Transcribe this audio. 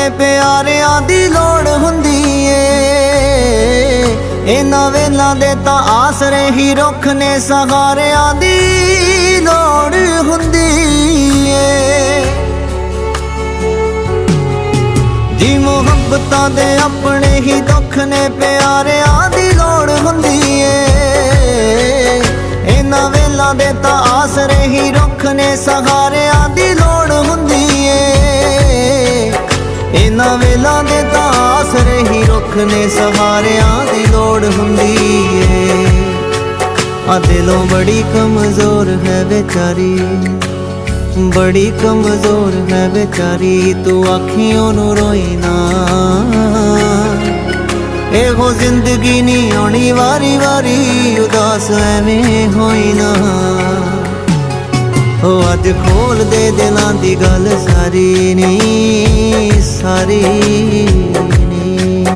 ਨੇ ਪਿਆਰਿਆਂ ਦੀ ਲੋੜ ਹੁੰਦੀ ਏ। ਇਹਨਾਂ ਵੇਲਾਂ ਦੇ ਤਾਂ ਆਸਰੇ ਹੀ ਰੁੱਖ ਨੇ, ਸਹਾਰਿਆਂ ਦੀ ਲੋੜ ਹੁੰਦੀ ਏ। ਜੀ ਮੁਹੱਬਤਾਂ ਦੇ ਆਪਣੇ ਹੀ ਦੁੱਖ ਨੇ, ਪਿਆਰਿਆਂ ਦੀ ਲੋੜ ਹੁੰਦੀ ਏ। ਇਹਨਾਂ ਵੇਲਾਂ ਦੇ ਤਾਂ ਆਸਰੇ ਹੀ ਰੁੱਖ ਨੇ, ਸਹਾਰਿਆਂ ਦੀ ਲੋੜ ਹੁੰਦੀ ਏ। ਇਹਨਾਂ ਵੇਲਾਂ ਦੇ ਤਾਂ ਆਸਰੇ ਹੀ ਰੁੱਖ ਨੇ, ਸਹਾਰਿਆਂ ਦੀ ਲੋੜ ਹੁੰਦੀ ਏ। ਆ ਦਿਲੋਂ ਬੜੀ ਕਮਜ਼ੋਰ ਹੈ बेचारी, बड़ी कमजोर है बेचारी, तू आखियों नू रोई ना। एहो जिंदगी नी आनी वारी वारी, उदास एवें होई ना। ओ अज खोल दे दिलां दी गल सारी नी सारी।